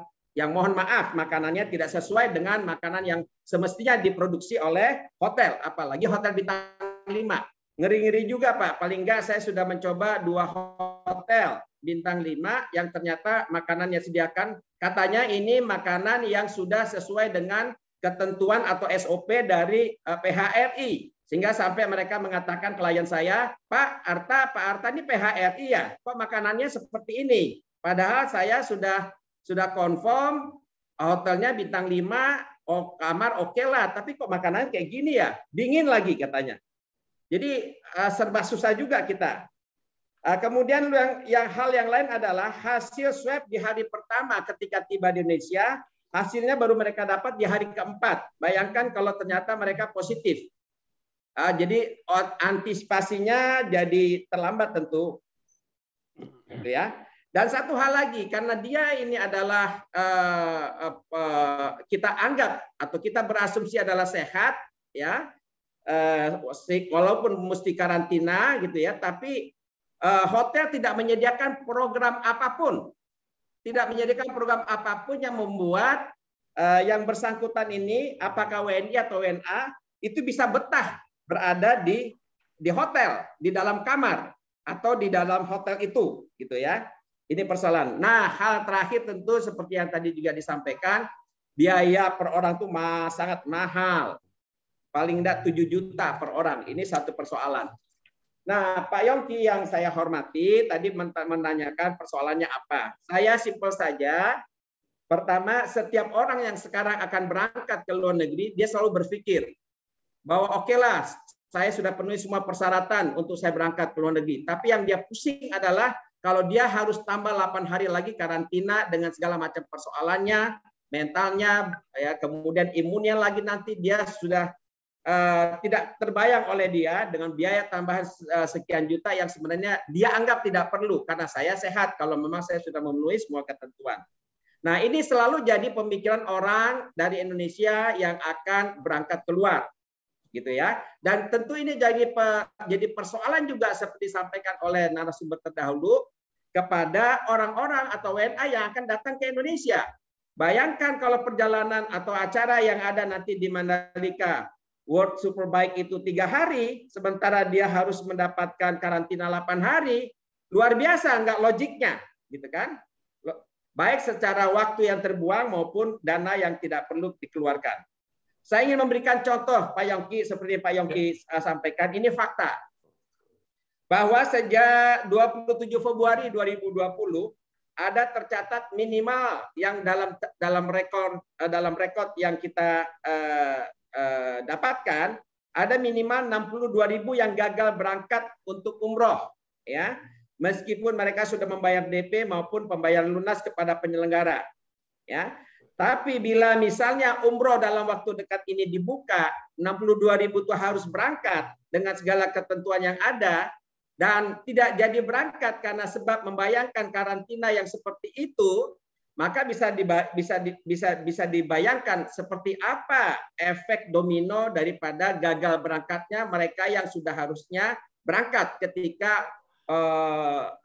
mohon maaf, makanannya tidak sesuai dengan makanan yang semestinya diproduksi oleh hotel, apalagi hotel bintang 5. Ngeri-ngeri juga Pak, paling enggak saya sudah mencoba 2 hotel bintang 5 yang ternyata makanan yang disediakan, katanya ini makanan yang sudah sesuai dengan ketentuan atau SOP dari PHRI. Sehingga sampai mereka mengatakan klien saya, Pak Arta ini PHRI ya, kok makanannya seperti ini? Padahal saya sudah confirm hotelnya bintang 5, kamar oke lah, tapi kok makanan kayak gini ya? Dingin lagi katanya. Jadi serba susah juga kita. Kemudian hal yang lain adalah hasil swab di hari pertama ketika tiba di Indonesia hasilnya baru mereka dapat di hari keempat. Bayangkan kalau ternyata mereka positif. Jadi antisipasinya jadi terlambat tentu, gitu ya. Dan satu hal lagi, karena dia ini adalah kita anggap atau kita berasumsi adalah sehat, ya, walaupun mesti karantina, gitu ya, tapi hotel tidak menyediakan program apapun, yang membuat yang bersangkutan ini, apakah WNI atau WNA, itu bisa betah berada di hotel, di dalam kamar atau di dalam hotel itu, gitu ya. Ini persoalan. Nah, hal terakhir tentu seperti yang tadi juga disampaikan, biaya per orang itu sangat mahal. Paling tidak 7 juta per orang. Ini satu persoalan. Nah, Pak Yongki yang saya hormati tadi menanyakan persoalannya apa. Saya simpel saja. Pertama, setiap orang yang sekarang akan berangkat ke luar negeri, dia selalu berpikir bahwa oke lah, saya sudah penuhi semua persyaratan untuk saya berangkat ke luar negeri. Tapi yang dia pusing adalah kalau dia harus tambah 8 hari lagi karantina dengan segala macam persoalannya, mentalnya, ya, kemudian imunnya lagi nanti dia sudah tidak terbayang oleh dia dengan biaya tambahan sekian juta yang sebenarnya dia anggap tidak perlu karena saya sehat kalau memang saya sudah memenuhi semua ketentuan. Nah, ini selalu jadi pemikiran orang dari Indonesia yang akan berangkat keluar, gitu ya. Dan tentu ini jadi persoalan juga seperti disampaikan oleh narasumber terdahulu kepada orang-orang atau WNA yang akan datang ke Indonesia. Bayangkan kalau perjalanan atau acara yang ada nanti di Mandalika World Superbike itu 3 hari, sementara dia harus mendapatkan karantina 8 hari, luar biasa nggak logiknya, gitu kan? Baik secara waktu yang terbuang maupun dana yang tidak perlu dikeluarkan. Saya ingin memberikan contoh, Pak Yongki, seperti Pak Yongki sampaikan, ini fakta. Bahwa sejak 27 Februari 2020 ada tercatat minimal yang dalam rekod yang kita dapatkan ada minimal 62.000 yang gagal berangkat untuk umroh, ya, meskipun mereka sudah membayar DP maupun pembayaran lunas kepada penyelenggara, ya. Tapi bila misalnya umroh dalam waktu dekat ini dibuka, 62.000 itu harus berangkat dengan segala ketentuan yang ada dan tidak jadi berangkat karena sebab membayangkan karantina yang seperti itu, maka bisa dibayangkan seperti apa efek domino daripada gagal berangkatnya mereka yang sudah harusnya berangkat ketika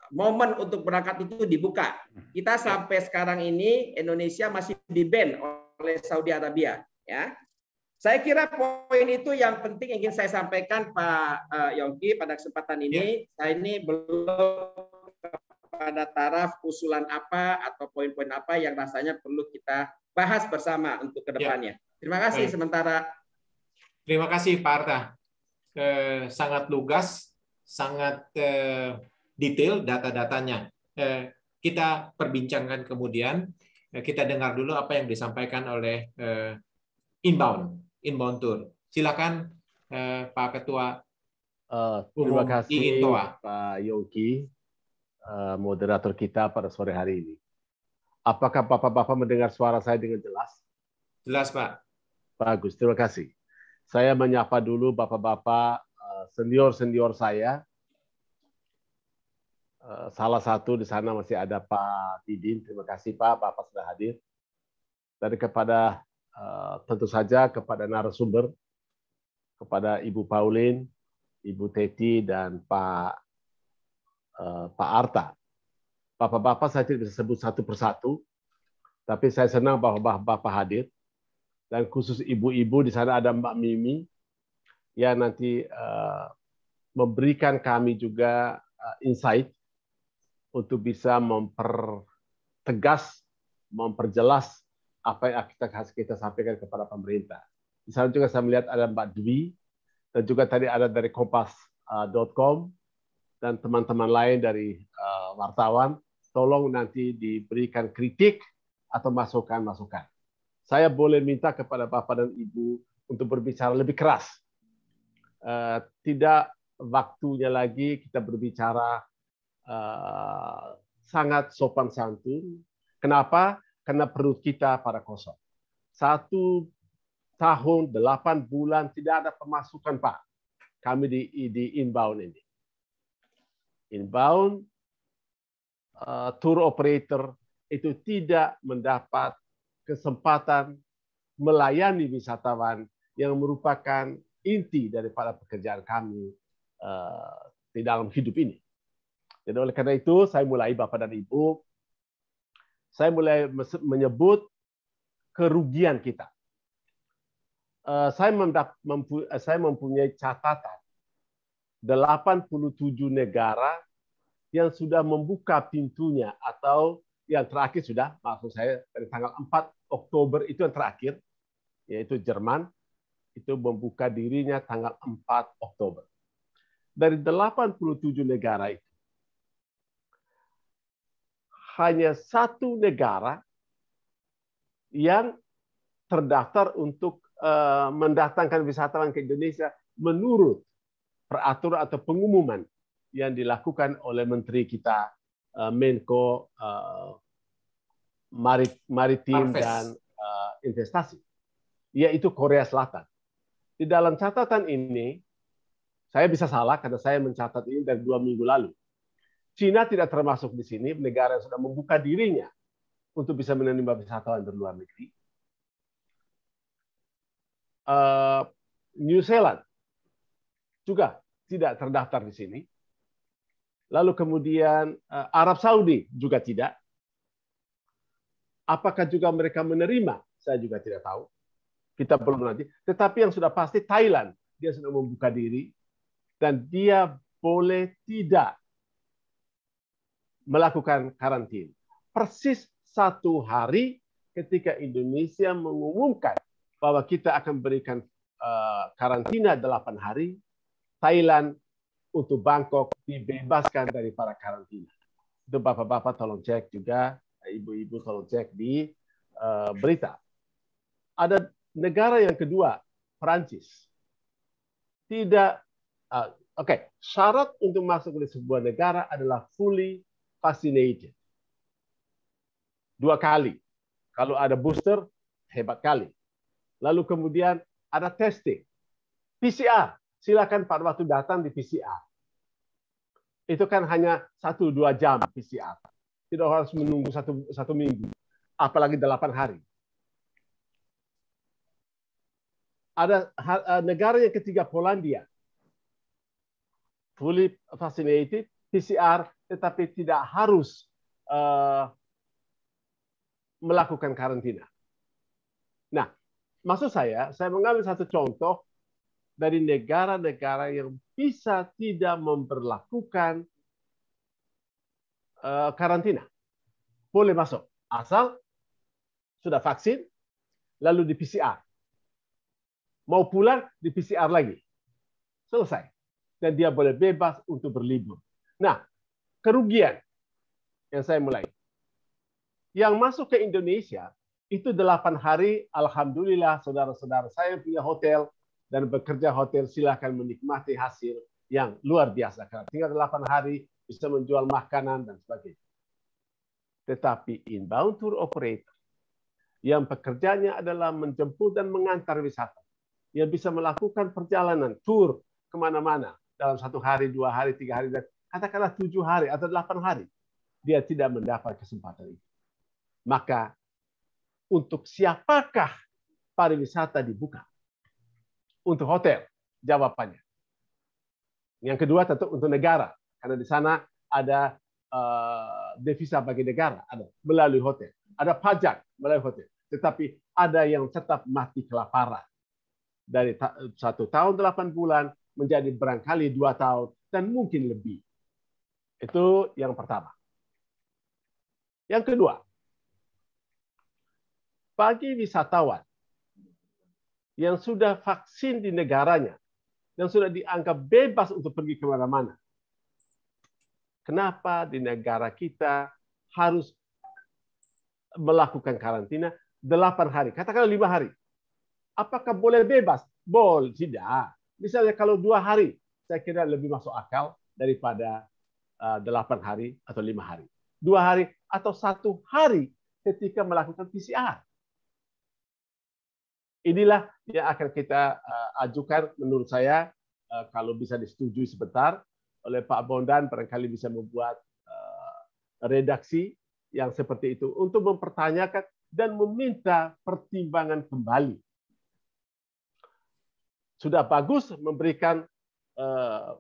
momen untuk berangkat itu dibuka. Kita sampai sekarang ini Indonesia masih di-ban oleh Saudi Arabia, ya. Saya kira poin itu yang penting ingin saya sampaikan Pak Yongki pada kesempatan ini. Saya ini belum pada taraf usulan apa atau poin-poin apa yang rasanya perlu kita bahas bersama untuk kedepannya. Terima kasih sementara. Terima kasih Pak Arta. Sangat lugas, sangat detail data-datanya. Kita perbincangkan kemudian. Kita dengar dulu apa yang disampaikan oleh Inbound Tour. Silakan Pak Ketua terima kasih Intoa. Pak Yongki, moderator kita pada sore hari ini. Apakah Bapak-Bapak mendengar suara saya dengan jelas? Jelas, Pak. Bagus, terima kasih. Saya menyapa dulu Bapak-Bapak senior-senior saya. Salah satu di sana masih ada Pak Didin. Terima kasih Pak, Bapak sudah hadir. Dan kepada tentu saja kepada narasumber, kepada Ibu Pauline, Ibu Teti, dan Pak Arta. Bapak-bapak saya tidak bisa sebut satu persatu, tapi saya senang bahwa Bapak hadir. Dan khusus ibu-ibu di sana ada Mbak Mimi, yang nanti memberikan kami juga insight untuk bisa mempertegas, memperjelas apa yang kita sampaikan kepada pemerintah. Di sana juga saya melihat ada Mbak Dwi, dan juga tadi ada dari kompas.com, dan teman-teman lain dari wartawan. Tolong nanti diberikan kritik atau masukan-masukan. Saya boleh minta kepada Bapak dan Ibu untuk berbicara lebih keras. Tidak waktunya lagi kita berbicara sangat sopan santun. Kenapa? karena perut kita pada kosong. 1 tahun 8 bulan tidak ada pemasukan, Pak. Kami di inbound ini. Inbound tour operator itu tidak mendapat kesempatan melayani wisatawan yang merupakan inti daripada pekerjaan kami di dalam hidup ini. Jadi oleh karena itu saya mulai, Bapak dan Ibu, saya mulai menyebut kerugian kita. Saya mempunyai catatan 87 negara yang sudah membuka pintunya, atau yang terakhir sudah, maksud saya dari tanggal 4 Oktober itu yang terakhir, yaitu Jerman, itu membuka dirinya tanggal 4 Oktober. Dari 87 negara itu, hanya 1 negara yang terdaftar untuk mendatangkan wisatawan ke Indonesia menurut peraturan atau pengumuman yang dilakukan oleh Menteri kita, Menko Maritim dan Investasi, yaitu Korea Selatan. Di dalam catatan ini, saya bisa salah karena saya mencatat ini dari 2 minggu lalu. Cina tidak termasuk di sini, negara yang sudah membuka dirinya untuk bisa menerima wisatawan dari luar negeri. New Zealand juga tidak terdaftar di sini. Lalu kemudian Arab Saudi juga tidak. Apakah juga mereka menerima? Saya juga tidak tahu. Kita belum nanti. Tetapi yang sudah pasti Thailand, dia sudah membuka diri dan dia boleh tidak melakukan karantina. Persis 1 hari ketika Indonesia mengumumkan bahwa kita akan berikan karantina 8 hari, Thailand untuk Bangkok dibebaskan dari para karantina. Itu bapak-bapak tolong cek juga, ibu-ibu tolong cek di berita. Ada negara yang kedua, Perancis. Tidak, syarat untuk masuk ke sebuah negara adalah fully vaccinated. 2 kali. Kalau ada booster, hebat kali. Lalu kemudian ada testing. PCR. Silakan pada waktu datang di PCR. Itu kan hanya 1-2 jam PCR. Tidak harus menunggu satu minggu. Apalagi 8 hari. Ada negara yang ketiga, Polandia. Fully vaccinated, PCR, tetapi tidak harus melakukan karantina. Nah, maksud saya mengambil satu contoh dari negara-negara yang bisa tidak memberlakukan karantina. Boleh masuk, asal sudah vaksin, lalu di PCR. Mau pulang, di PCR lagi. Selesai. Dan dia boleh bebas untuk berlibur. Nah, kerugian yang saya mulai. Yang masuk ke Indonesia, itu 8 hari, alhamdulillah saudara-saudara saya punya hotel dan bekerja hotel, silakan menikmati hasil yang luar biasa. Karena tinggal 8 hari bisa menjual makanan dan sebagainya. Tetapi inbound tour operator yang pekerjaannya adalah menjemput dan mengantar wisata, yang bisa melakukan perjalanan tour kemana-mana dalam 1 hari, 2 hari, 3 hari, dan katakanlah 7 hari atau 8 hari, dia tidak mendapat kesempatan itu. Maka untuk siapakah pariwisata dibuka? Untuk hotel, jawabannya. Yang kedua tentu untuk negara, karena di sana ada devisa bagi negara, ada melalui hotel. Ada pajak melalui hotel. Tetapi ada yang tetap mati kelaparan. Dari 1 tahun 8 bulan menjadi barangkali 2 tahun dan mungkin lebih. Itu yang pertama. Yang kedua, bagi wisatawan yang sudah vaksin di negaranya, yang sudah dianggap bebas untuk pergi kemana-mana, kenapa di negara kita harus melakukan karantina 8 hari, katakanlah 5 hari? Apakah boleh bebas? Boleh, tidak. Misalnya kalau 2 hari, saya kira lebih masuk akal daripada 8 hari atau 5 hari. 2 hari atau 1 hari ketika melakukan PCR. Inilah yang akan kita ajukan menurut saya, kalau bisa disetujui sebentar oleh Pak Bondan, barangkali bisa membuat redaksi yang seperti itu untuk mempertanyakan dan meminta pertimbangan kembali. Sudah bagus memberikan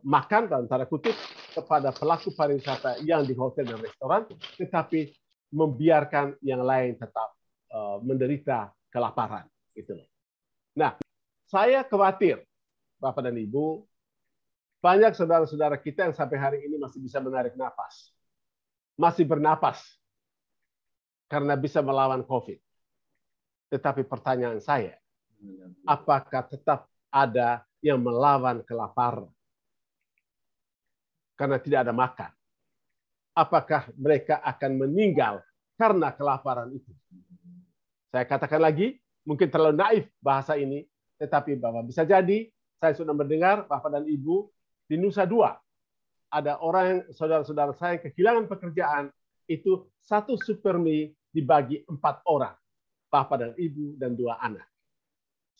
makan dalam tanda kutip kepada pelaku pariwisata yang di hotel dan restoran, tetapi membiarkan yang lain tetap menderita kelaparan. Gitu. Nah, saya khawatir, Bapak dan Ibu, banyak saudara-saudara kita yang sampai hari ini masih bisa menarik napas, masih bernapas, karena bisa melawan COVID. Tetapi pertanyaan saya, apakah tetap ada yang melawan kelaparan karena tidak ada makan? Apakah mereka akan meninggal karena kelaparan itu? Saya katakan lagi, mungkin terlalu naif bahasa ini, tetapi Bapak bisa jadi, saya sudah mendengar Bapak dan Ibu, di Nusa Dua, ada orang, saudara-saudara saya yang kehilangan pekerjaan, itu 1 super mie dibagi 4 orang, Bapak dan Ibu dan 2 anak.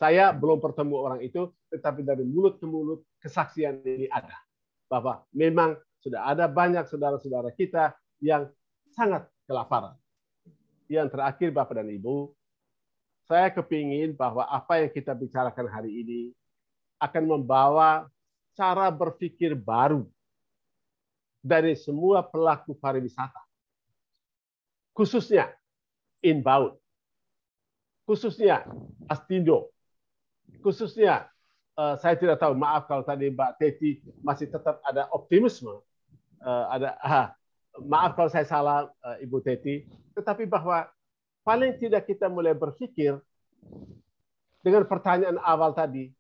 Saya belum bertemu orang itu, tetapi dari mulut ke mulut, kesaksian ini ada. Bahwa memang sudah ada banyak saudara-saudara kita yang sangat kelaparan. Yang terakhir, Bapak dan Ibu, saya kepingin bahwa apa yang kita bicarakan hari ini akan membawa cara berpikir baru dari semua pelaku pariwisata, khususnya inbound, khususnya Astindo, khususnya saya tidak tahu, maaf kalau tadi Mbak Teti masih tetap ada optimisme, maaf kalau saya salah Ibu Teti, tetapi bahwa paling tidak kita mulai berpikir dengan pertanyaan awal tadi,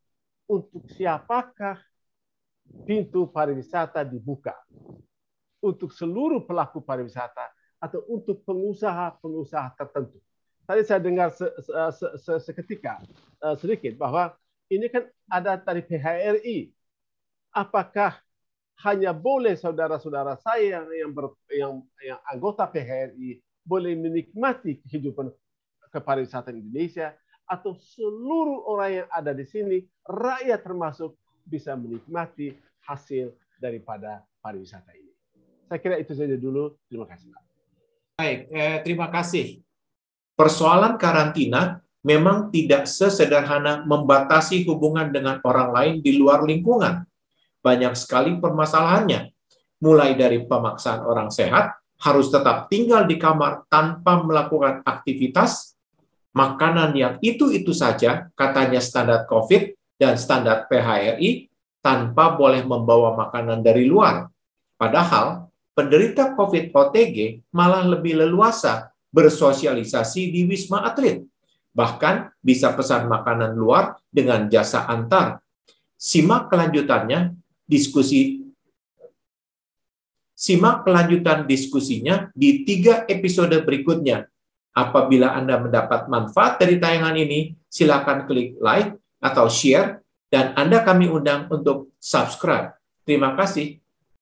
untuk siapakah pintu pariwisata dibuka? Untuk seluruh pelaku pariwisata atau untuk pengusaha-pengusaha tertentu? Tadi saya dengar seketika sedikit bahwa ini kan ada dari PHRI. Apakah hanya boleh saudara-saudara saya yang anggota PHRI boleh menikmati kehidupan kepariwisataan Indonesia, atau seluruh orang yang ada di sini, rakyat termasuk, bisa menikmati hasil daripada pariwisata ini? Saya kira itu saja dulu. Terima kasih. Baik, terima kasih. Persoalan karantina memang tidak sesederhana membatasi hubungan dengan orang lain di luar lingkungan. Banyak sekali permasalahannya, mulai dari pemaksaan orang sehat harus tetap tinggal di kamar tanpa melakukan aktivitas, makanan yang itu-itu saja, katanya standar COVID dan standar PHRI, tanpa boleh membawa makanan dari luar. Padahal, penderita COVID OTG malah lebih leluasa bersosialisasi di Wisma Atlet. Bahkan bisa pesan makanan luar dengan jasa antar. Simak kelanjutan diskusinya di 3 episode berikutnya. Apabila Anda mendapat manfaat dari tayangan ini, silakan klik like atau share, dan Anda kami undang untuk subscribe. Terima kasih.